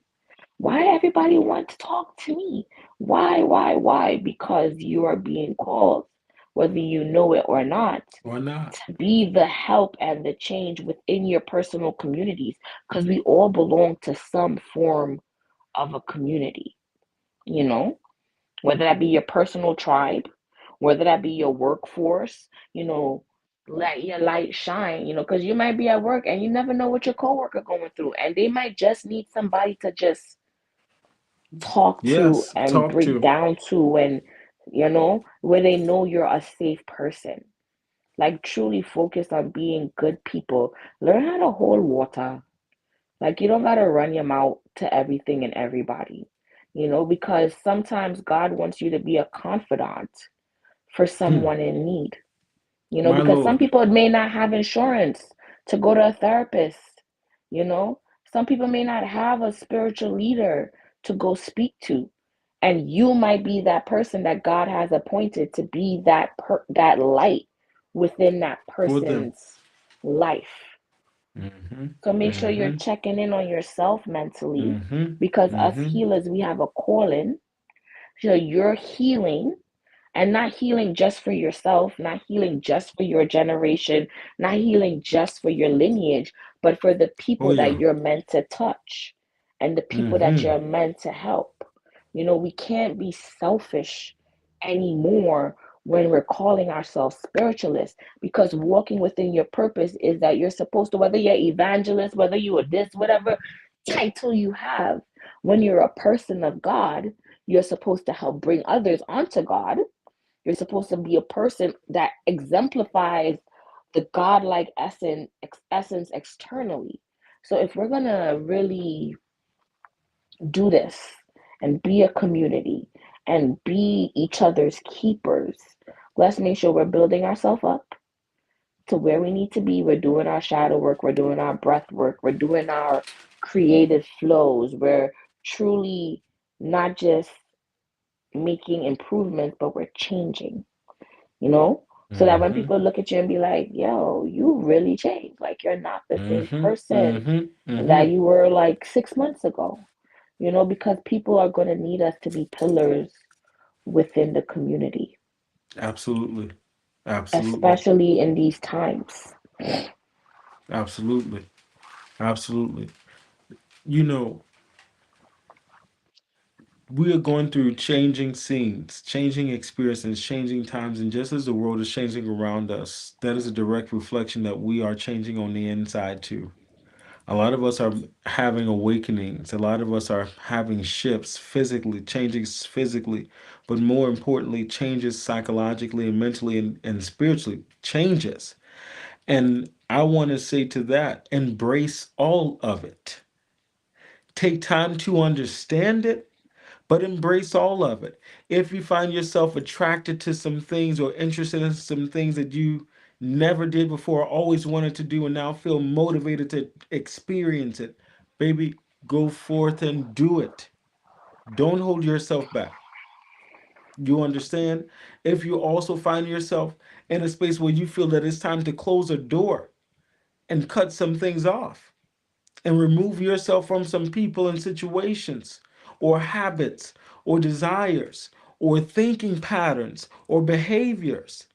Why everybody want to talk to me? Why? Because you are being called, whether you know it or not, Why not? to be the help and the change within your personal communities. Because we all belong to some form of a community, you know? Whether that be your personal tribe, whether that be your workforce, let your light shine, because you might be at work and you never know what your coworker going through, and they might just need somebody to just talk to Yes. and Talk break to. down to, and where they know you're a safe person. Like, truly focus on being good people. Learn how to hold water. Like, you don't gotta run your mouth to everything and everybody, because sometimes God wants you to be a confidant for Hmm. someone in need, My because some Lord. people may not have insurance to go to a therapist, you know, some people may not have a spiritual leader to go speak to. And you might be that person that God has appointed to be that light within that For them. person's life. Mm-hmm. So make sure you're Mm-hmm. checking in on yourself mentally, Mm-hmm. because us Mm-hmm. healers, we have a calling. So you're healing, and not healing just for yourself, not healing just for your generation, not healing just for your lineage, but for the Oh people that yeah. you're meant to touch and the people that Mm-hmm. you're meant to help. We can't be selfish anymore when we're calling ourselves spiritualists, because walking within your purpose is that you're supposed to, whether you're evangelist, whether you are this, whatever title you have, when you're a person of God, you're supposed to help bring others onto God. You're supposed to be a person that exemplifies the godlike essence externally. So if we're gonna really do this and be a community and be each other's keepers, let's make sure we're building ourselves up to where we need to be. We're doing our shadow work, we're doing our breath work, we're doing our creative flows. We're truly not just making improvements, but we're changing, so that when Mm-hmm. people look at you and be like, yo, you really changed. Like, you're not the same Mm-hmm. person Mm-hmm. that Mm-hmm. you were like 6 months ago. because people are going to need us to be pillars within the community, Absolutely. Absolutely. especially in these times. Absolutely. Absolutely. You know, we are going through changing scenes, changing experiences, changing times, and just as the world is changing around us, that is a direct reflection that we are changing on the inside too. A lot of us are having awakenings. A lot of us are having shifts physically, changes physically, but more importantly, changes psychologically and mentally and spiritually. Changes. And I want to say to that, embrace all of it. Take time to understand it, but embrace all of it. If you find yourself attracted to some things or interested in some things that you never did before, always wanted to do, and now feel motivated to experience it, baby, go forth and do it. Don't hold yourself back. You understand? If you also find yourself in a space where you feel that it's time to close a door and cut some things off, and remove yourself from some people and situations or habits or desires or thinking patterns or behaviors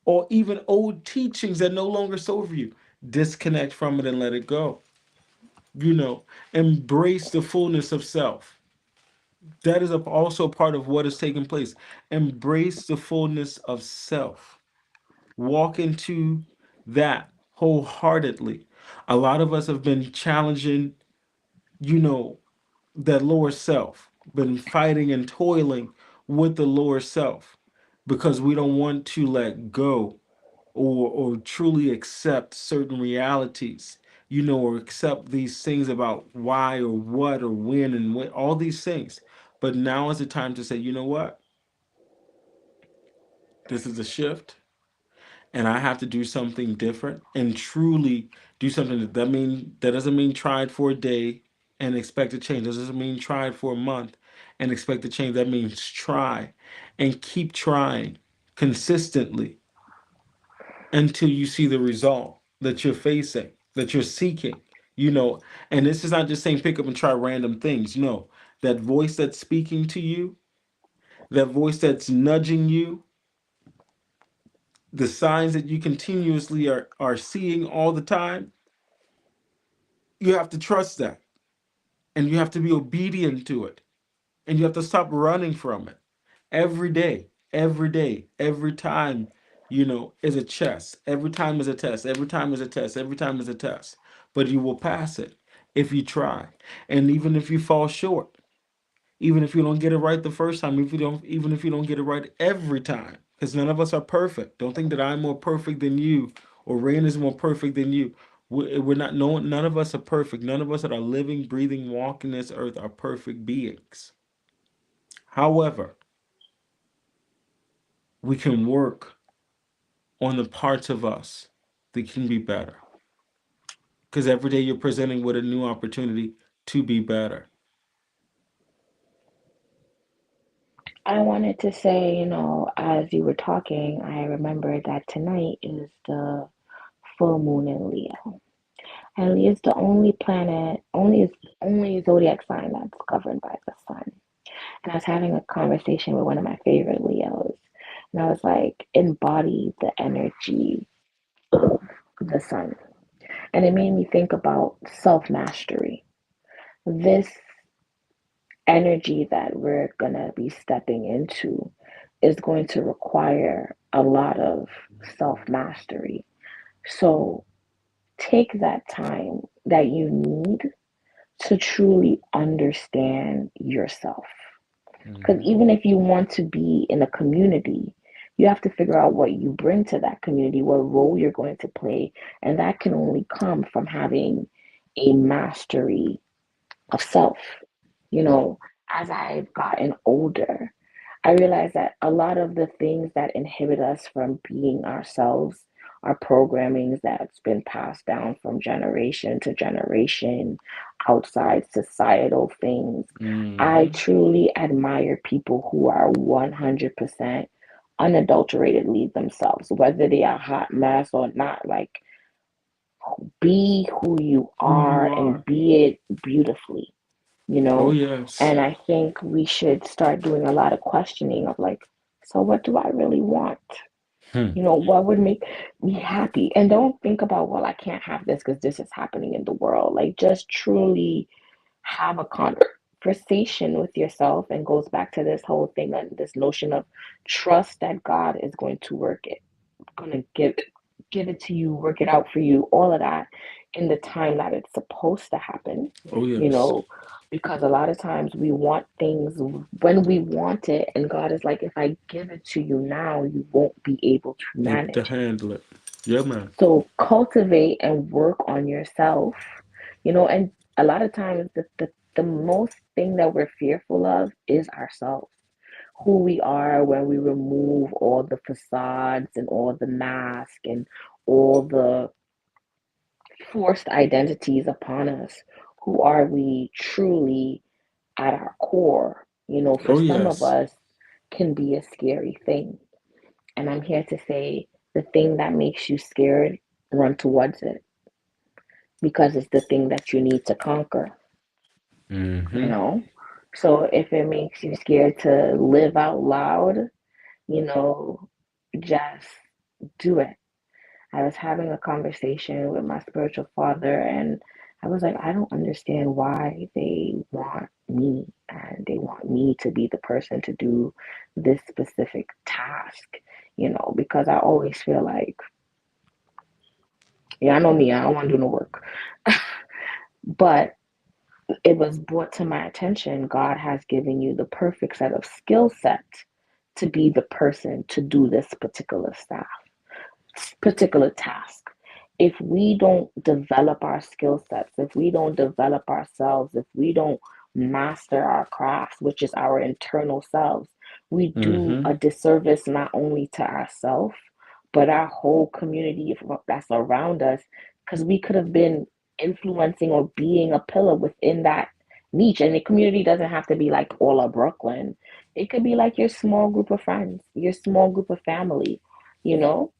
or even old teachings that no longer serve you. Disconnect from it and let it go. You know, embrace the fullness of self. That is also part of what is taking place. Embrace the fullness of self. Walk into that wholeheartedly. A lot of us have been challenging, you know, that lower self, been fighting and toiling with the lower self because we don't want to let go or truly accept certain realities, or accept these things about why or what or when and when, all these things. But now is the time to say, you know what? This is a shift and I have to do something different and truly do something that doesn't mean try it for a day and expect to change. That doesn't mean try it for a month and expect to change. That means try and keep trying consistently until you see the result that you're facing, that you're seeking. You know, and this is not just saying pick up and try random things. No, that voice that's speaking to you, that voice that's nudging you, the signs that you continuously are seeing all the time, you have to trust that and you have to be obedient to it and you have to stop running from it every day, every time, is a chess. Every time is a test. Every time is a test. Every time is a test. But you will pass it if you try. And even if you fall short, even if you don't get it right the first time, even if you don't get it right every time, because none of us are perfect. Don't think that I'm more perfect than you or Rain is more perfect than you. We're not. No, none of us are perfect. None of us that are living, breathing, walking this earth are perfect beings. However, we can work on the parts of us that can be better. Because every day you're presenting with a new opportunity to be better. I wanted to say, as you were talking, I remembered that tonight is the full moon in Leo. And Leo is the only planet, only zodiac sign that's governed by the sun. And I was having a conversation with one of my favorite Leos, and I was like, embody the energy of the sun. And it made me think about self mastery. This energy that we're going to be stepping into is going to require a lot of self mastery. So take that time that you need to truly understand yourself. Because Mhm. even if you want to be in a community, you have to figure out what you bring to that community, what role you're going to play. And that can only come from having a mastery of self. You know, as I've gotten older, I realize that a lot of the things that inhibit us from being ourselves are programmings that's been passed down from generation to generation, outside societal things. I Mhm. truly admire people who are 100% unadulteratedly themselves, whether they are hot mess or not. Like, be who you Who you are and are. be it beautifully. you Oh know? yes. And I think we should start doing a lot of questioning of like, so what do I really want? Hmm. What would make me happy? And don't think about, well, I can't have this because this is happening in the world. Like, just truly have a conversation with yourself, and goes back to this whole thing and this notion of trust that God is going to work it, going to give it to you, work it out for you, all of that in the time that it's supposed to happen, Oh you yes. know, because a lot of times we want things when we want it, and God is like, if I give it to you now, you won't be able to Able to manage it. handle it. Yeah, man. So cultivate and work on yourself, and a lot of times the most thing that we're fearful of is ourselves, who we are when we remove all the facades and all the masks and all the forced identities upon us. Who are we truly at our core? For Oh some of yes. us, can be a scary thing. And I'm here to say, the thing that makes you scared, run towards it, because it's the thing that you need to conquer, you Mm-hmm. know? So if it makes you scared to live out loud, you know, just do it. I was having a conversation with my spiritual father, and I was like, I don't understand why they want me, and they want me to be the person to do this specific task, because I always feel like, yeah, I know me, I don't want to do no work. But it was brought to my attention, God has given you the perfect set of skill set to be the person to do this particular task. If we don't develop our skill sets, if we don't develop ourselves, if we don't master our crafts, which is our internal selves, we do Mm-hmm. a disservice not only to ourselves, but our whole community that's around us, because we could have been influencing or being a pillar within that niche. And the community doesn't have to be like all of Brooklyn. It could be like your small group of friends, your small group of family, you know?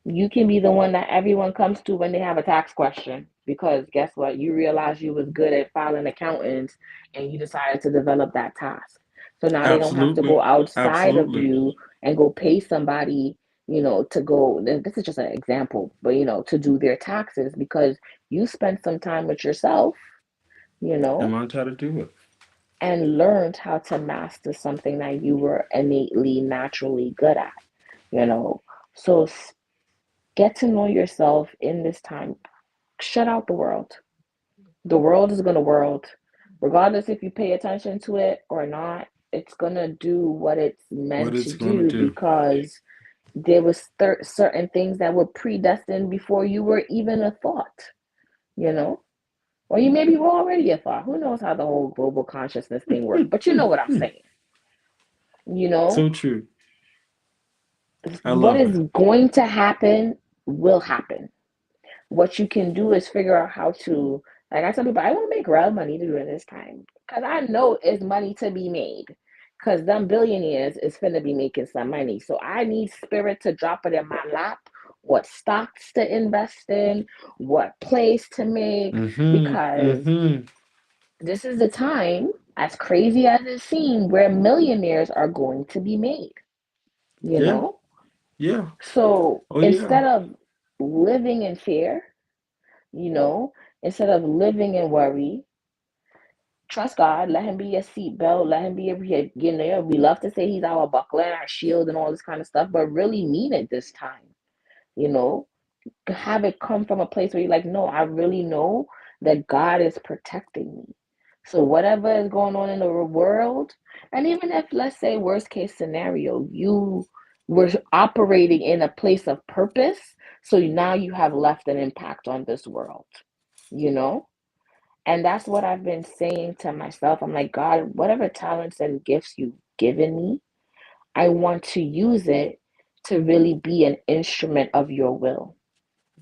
You can be the one that everyone comes to when they have a tax question, because guess what? You realize you was good at filing accountants, and you decided to develop that task. So now they don't have to Absolutely. go outside of Absolutely. you and go pay somebody, to go. This is just an example, but to do their taxes, because you spent some time with yourself, you And know, learned how to do it. and learned how to master something that you were innately, naturally good at, you know. So get to know yourself in this time. Shut out the world. The world is going to world. Regardless if you pay attention to it or not, it's going to do what it's What meant to it's gonna do, do. because there was certain things that were predestined before you were even a thought, you know? Or you maybe were already a thought. Who knows how the whole global consciousness thing works? But you know what I'm saying. You know, So true. I what love is it. going to happen will happen. What you can do is figure out how to, like I tell people, I want to make real money during this time, because I know it's money to be made, because them billionaires is finna be making some money. So I need spirit to drop it in my lap, what stocks to invest in, what plays to make, Mm-hmm. because Mm-hmm. this is the time, as crazy as it seems, where millionaires are going to be made, you Yeah. know? Yeah. So Oh yeah. instead of living in fear, you know, instead of living in worry, trust God, let Him be your seatbelt, let Him be your. We love to say He's our buckler and our shield and all this kind of stuff, but really mean it this time, you know, have it come from a place where you're like, no, I really know that God is protecting me. So whatever is going on in the world, and even if, let's say, worst case scenario, you were operating in a place of purpose, so now you have left an impact on this world, you know? And that's what I've been saying to myself. I'm like, God, whatever talents and gifts you've given me, I want to use it to really be an instrument of your will.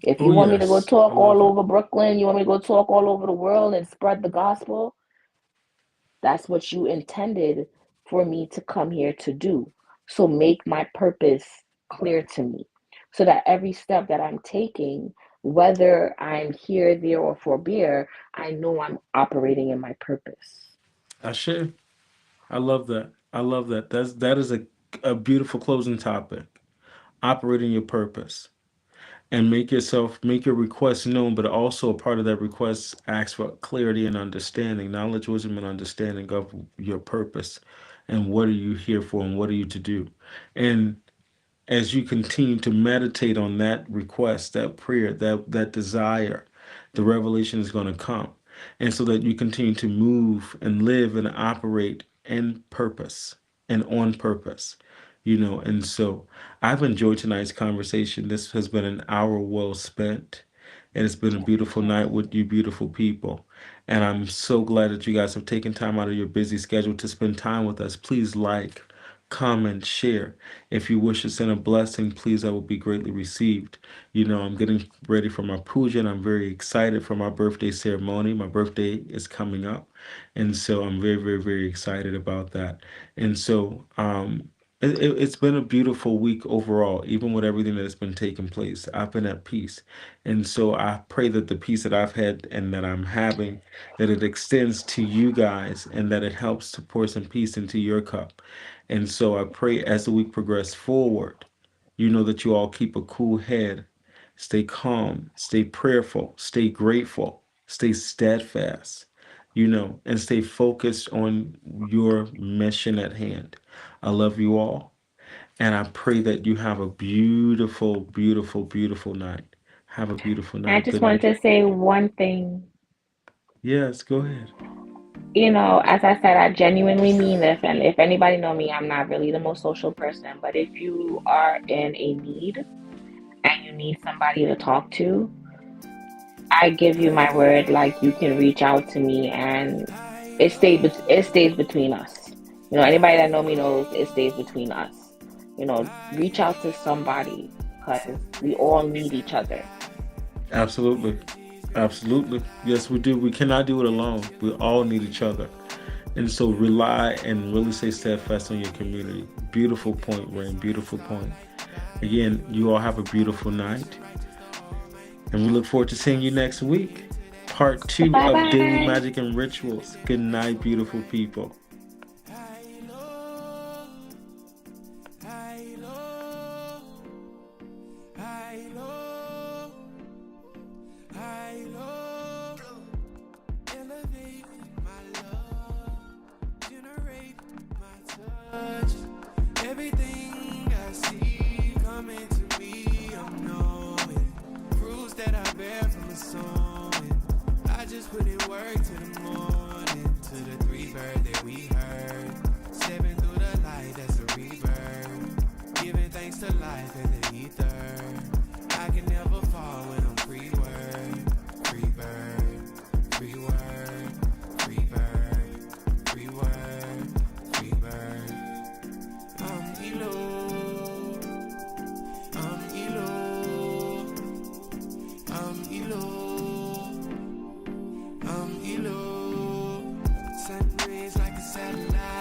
If Oh you want me to go yes. I talk all love it. over Brooklyn, you want me to go talk all over the world and spread the gospel, that's what you intended for me to come here to do. So make my purpose clear to me, so that every step that I'm taking, whether I'm here, there, or forbear, I know I'm operating in my purpose. Ashe. I love that. I love that. That is a beautiful closing topic. Operating your purpose. And make your requests known, but also a part of that request ask for clarity and understanding, knowledge, wisdom, and understanding of your purpose and what are you here for and what are you to do. And as you continue to meditate on that request, that prayer, that desire, the revelation is going to come. And so that you continue to move and live and operate in purpose and on purpose, And so I've enjoyed tonight's conversation. This has been an hour well spent. And it's been a beautiful night with you beautiful people. And I'm so glad that you guys have taken time out of your busy schedule to spend time with us. Please like, comment, share. If you wish to send a blessing, please, that will be greatly received. I'm getting ready for my puja and I'm very excited for my birthday ceremony. My birthday is coming up. And so I'm very, very, very excited about that. And so it's been a beautiful week overall, even with everything that has been taking place. I've been at peace. And so I pray that the peace that I've had and that I'm having, that it extends to you guys and that it helps to pour some peace into your cup. And so I pray as the week progresses forward, that you all keep a cool head, stay calm, stay prayerful, stay grateful, stay steadfast, and stay focused on your mission at hand. I love you all. And I pray that you have a beautiful, beautiful, beautiful night. Have a beautiful I night. just Good wanted night. to say one thing. Yes, go ahead. As I said, I genuinely mean this. And if anybody know me, I'm not really the most social person. But if you are in a need and you need somebody to talk to, I give you my word, like you can reach out to me and it stays between us. Anybody that know me knows it stays between us. Reach out to somebody because we all need each other. Absolutely. Absolutely. Yes, we do. We cannot do it alone. We all need each other. And so rely and really stay steadfast on your community. Beautiful point, Rain. Beautiful point. Again, you all have a beautiful night. And we look forward to seeing you next week. Part 2 Bye of Daily bye. Magic and Rituals. Good night, beautiful people. Everything I see coming to me, I'm knowing. Fruits that I bear from the sowing. I just put in work to the morning, to the 3 bird that we heard. Stepping through the light, that's a rebirth. Giving thanks to life and the ether. I can never fall when I'm free word. Free bird, free word, free bird, free word, free bird. Elo, Elo. Sun rays like a satellite.